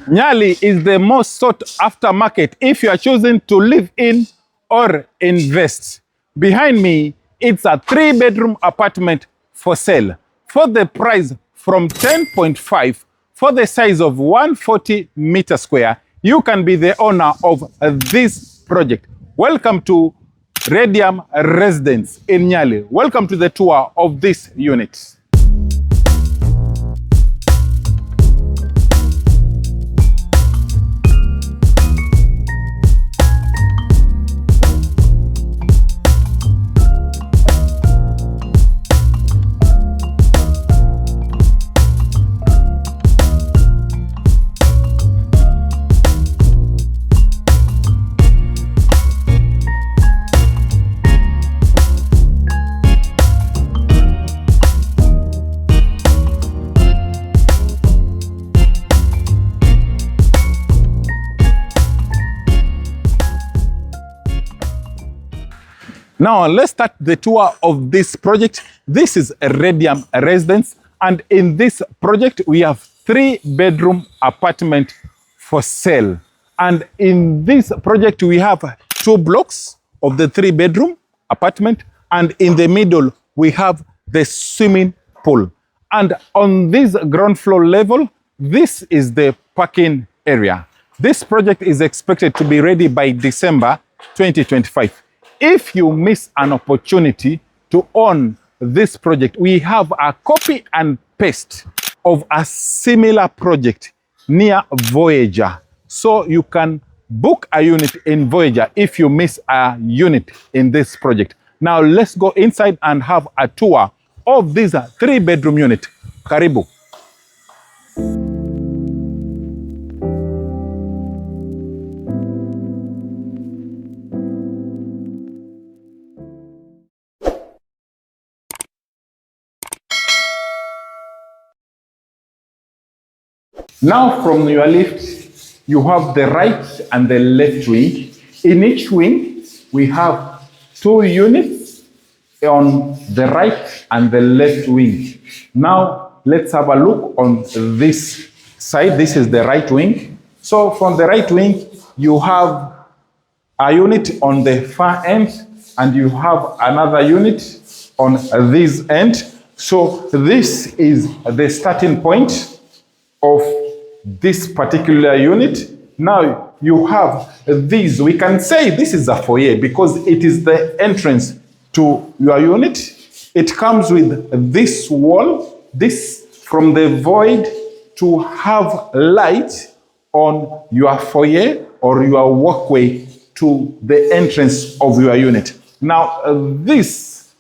Nyali is the most sought after market if you are choosing to live in or invest. Behind me, it's a 3-bedroom apartment for sale for the price from 10.5 for the size of 140 meter square. You can be the owner of this project. Welcome to RADIUM Residence in Nyali. Welcome to the tour of this unit. Now, let's start the tour of this project. This is a RADIUM Residence, and in this project, we have 3-bedroom apartment for sale. And in this project, we have 2 blocks of the 3-bedroom apartment, and in the middle, we have the swimming pool. And on this ground floor level, this is the parking area. This project is expected to be ready by December 2025. If you miss an opportunity to own this project, we have a copy and paste of a similar project near Voyager. So you can book a unit in Voyager if you miss a unit in this project. Now let's go inside and have a tour of this 3-bedroom unit. Karibu. Now from your lift, you have the right and the left wing. In each wing, we have 2 units on the right and the left wing. Now, let's have a look on this side. This is the right wing. So from the right wing, you have a unit on the far end, and you have another unit on this end. So this is the starting point of this particular unit. Now you have these. We can say this is a foyer because it is the entrance to your unit. It comes with this wall, this from the void to have light on your foyer or your walkway to the entrance of your unit. Now this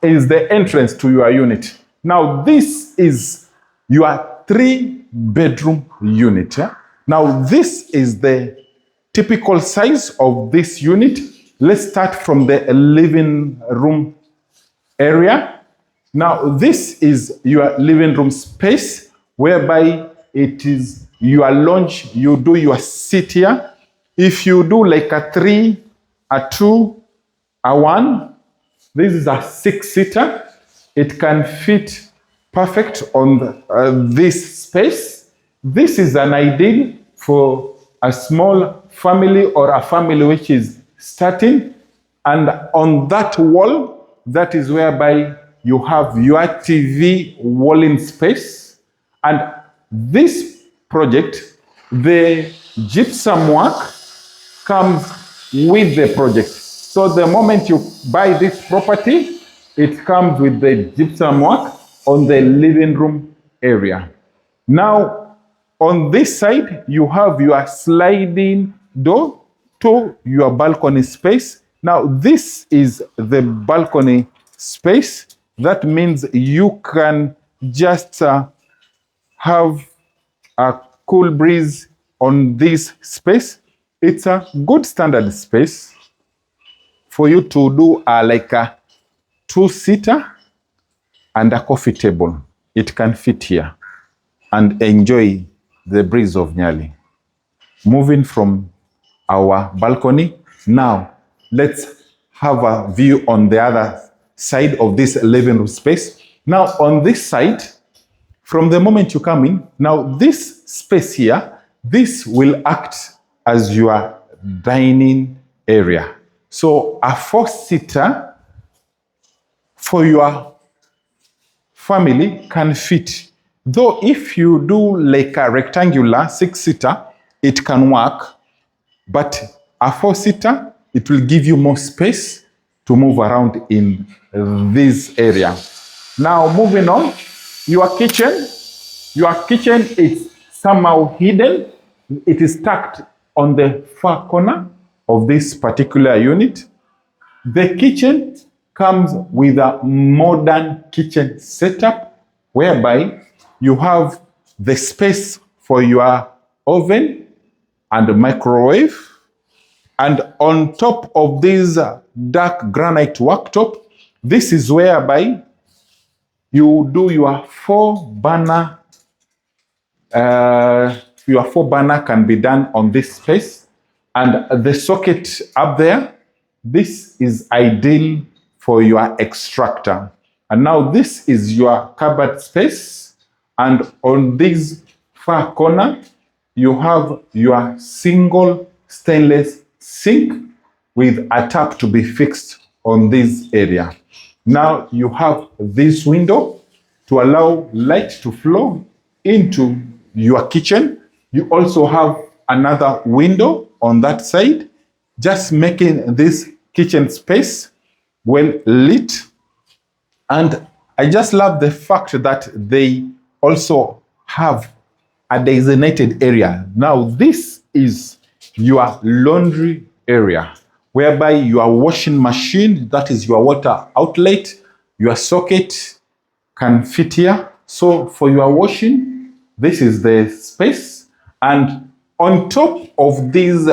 is the entrance to your unit. Now this is your 3-bedroom unit. Now this is the typical size of this unit. Let's start from the living room area. Now this is your living room space, whereby it is your lounge. You do your sit here. If you do like a 3, a 2, a 1, this is a 6-seater. It can fit perfect on this space. This is an ideal for a small family or a family which is starting. And on that wall, that is whereby you have your TV walling space. And this project, the gypsum work comes with the project. So the moment you buy this property, it comes with the gypsum work on the living room area. Now, on this side, you have your sliding door to your balcony space. Now, this is the balcony space. That means you can just have a cool breeze on this space. It's a good standard space for you to do like a 2-seater and a coffee table. It can fit here and enjoy the breeze of Nyali. Moving from our balcony, now let's have a view on the other side of this living room space. Now on this side, from the moment you come in, now this space here this will act as your dining area. So a 4-seater for your family can fit. Though if you do like a rectangular 6-seater, it can work, but a 4-seater, it will give you more space to move around in this area. Now moving on, your kitchen. Your kitchen is somehow hidden. It is tucked on the far corner of this particular unit. The kitchen comes with a modern kitchen setup whereby you have the space for your oven and microwave. And on top of this dark granite worktop, this is whereby you do your 4-burner. Your 4-burner can be done on this space. And the socket up there, this is ideal for your extractor. And now this is your cupboard space. And on this far corner, you have your single stainless sink with a tap to be fixed on this area. Now you have this window to allow light to flow into your kitchen. You also have another window on that side, just making this kitchen space well lit. And I just love the fact that they also have a designated area. Now this is your laundry area, whereby your washing machine, that is your water outlet, your socket can fit here. So for your washing, this is the space. And on top of this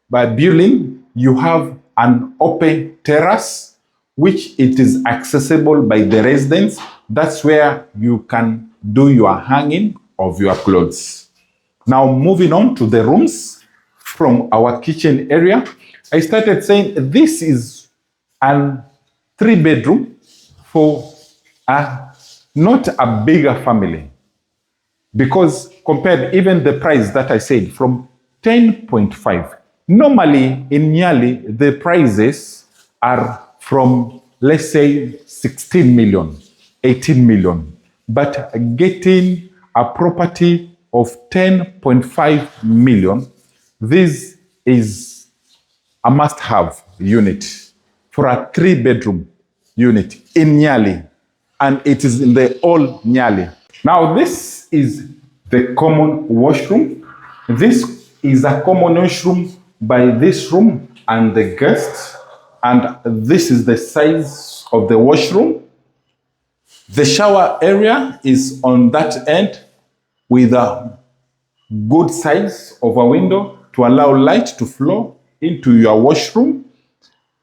building, you have an open terrace, which it is accessible by the residents. That's where you can do your hanging of your clothes. Now moving on to the rooms from our kitchen area. I started saying this is a 3-bedroom for not a bigger family, because compared even the price that I said from 10.5, normally in Nyali the prices are from, let's say, 16 million, 18 million, but getting a property of 10.5 million, this is a must-have unit for a 3-bedroom unit in Nyali, and it is in the old Nyali. Now this is the common washroom. This is a common washroom by this room and the guest, and this is the size of the washroom. The shower area is on that end with a good size of a window to allow light to flow into your washroom.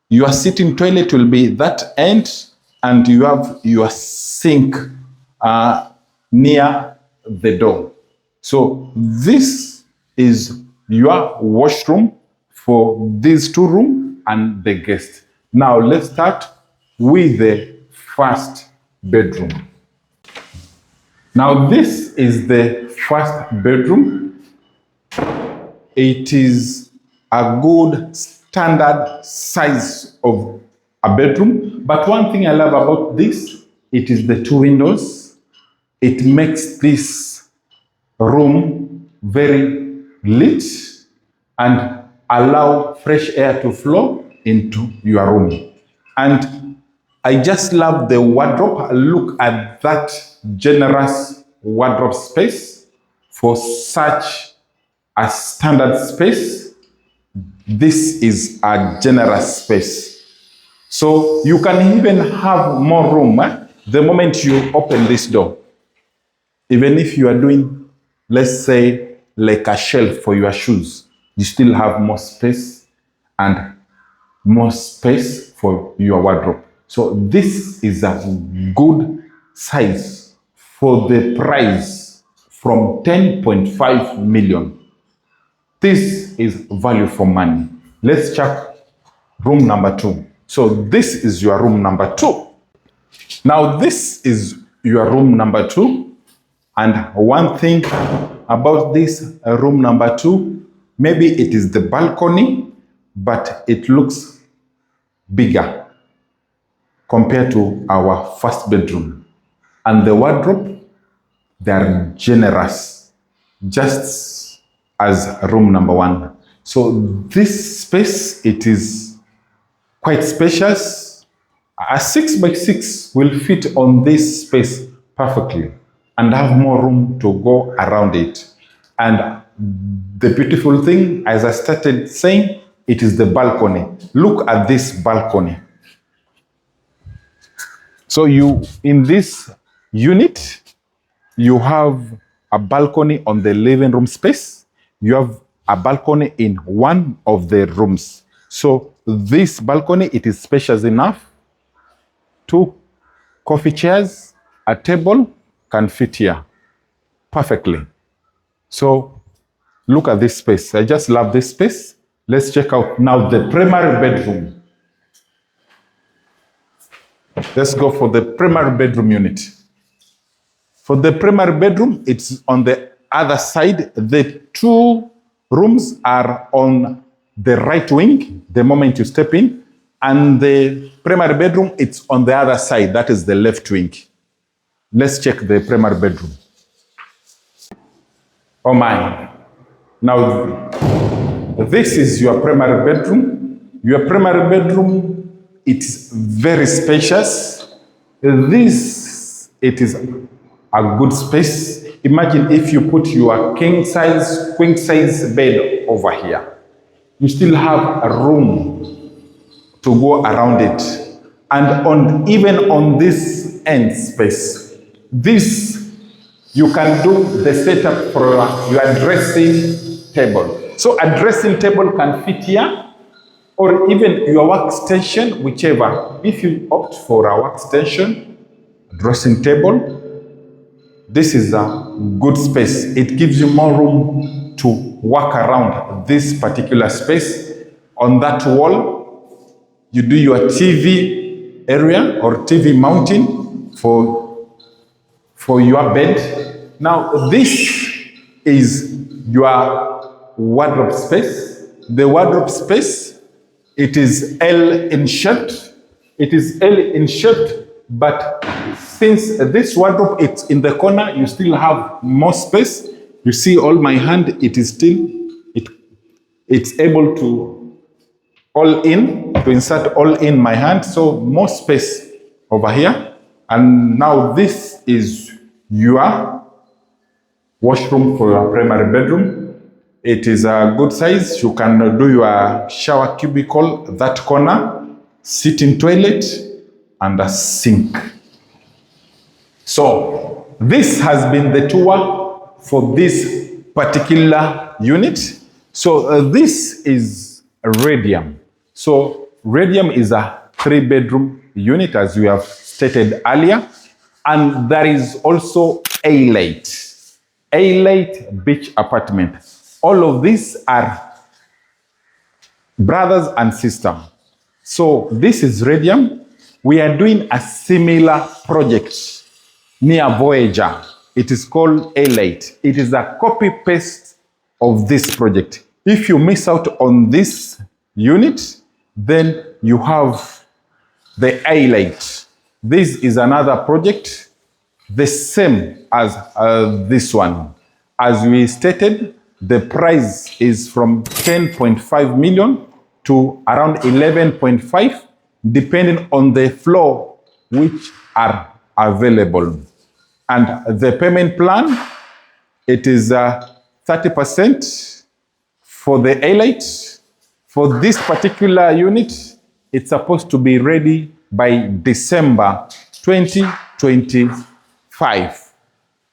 Your sitting toilet will be that end, and you have your sink near the door. So this is your washroom for these 2 rooms and the guest. Now let's start with the first bedroom. Now this is the first bedroom. It is a good standard size of a bedroom. But one thing I love about this, it is the 2 windows. It makes this room very lit and allow fresh air to flow into your room. And I just love the wardrobe. Look at that generous wardrobe space for such a standard space. This is a generous space. So you can even have more room the moment you open this door. Even if you are doing, let's say, like a shelf for your shoes, you still have more space and more space for your wardrobe. So this is a good size for the price from 10.5 million. This is value for money. Let's check room number 2. So this is your room number 2. Now this is your room number 2. And one thing about this room number 2, maybe it is the balcony, but it looks bigger compared to our first bedroom. And the wardrobe, they are generous, just as room number 1. So this space, it is quite spacious. A 6x6 will fit on this space perfectly and have more room to go around it. And the beautiful thing, as I started saying, it is the balcony. Look at this balcony. So in this unit, you have a balcony on the living room space. You have a balcony in one of the rooms. So this balcony, it is spacious enough. 2 coffee chairs, a table can fit here perfectly. So look at this space. I just love this space. Let's check out now the primary bedroom. Let's go for the primary bedroom unit. For the primary bedroom, it's on the other side. The 2 rooms are on the right wing the moment you step in, and the primary bedroom, it's on the other side. That is the left wing. Let's check the primary bedroom. Oh my. Now, this is your primary bedroom. Your primary bedroom, it's very spacious. This, it is a good space. Imagine if you put your king size, queen size bed over here. You still have a room to go around it. And even on this end space, this, you can do the setup for your dressing table. So a dressing table can fit here, or even your workstation, whichever. If you opt for a workstation, dressing table, this is a good space. It gives you more room to work around this particular space. On that wall, you do your TV area or TV mounting for your bed. Now, this is your wardrobe space. The wardrobe space, it is L in shape. It is L in shape, but since this wardrobe, it's in the corner, you still have more space. You see all my hand, it is still, it's able to insert all in my hand. So more space over here. And now this is your washroom for your primary bedroom. It is a good size. You can do your shower cubicle, that corner, sitting toilet, and a sink. So this has been the tour for this particular unit. So this is RADIUM. So RADIUM is a 3-bedroom unit, as we have stated earlier. And there is also A-Late beach apartment. All of these are brothers and sisters. So this is RADIUM. We are doing a similar project near Voyager. It is called A-Late. It is a copy-paste of this project. If you miss out on this unit, then you have the A-Late. This is another project, the same as this one. As we stated, the price is from 10.5 million to around 11.5, depending on the floor which are available. And the payment plan, it is 30% for the A-Late. For this particular unit, it's supposed to be ready by December 2025.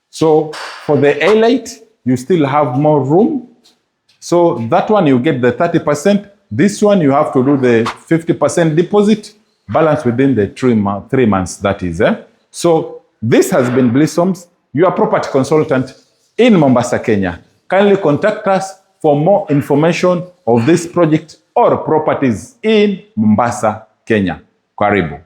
So for the A-Late, you still have more room. So that one, you get the 30%. This one, you have to do the 50% deposit, balance within the 3 months, that is. So this has been Blissom's, your property consultant in Mombasa, Kenya. Kindly contact us for more information of this project or properties in Mombasa, Kenya. Karibu.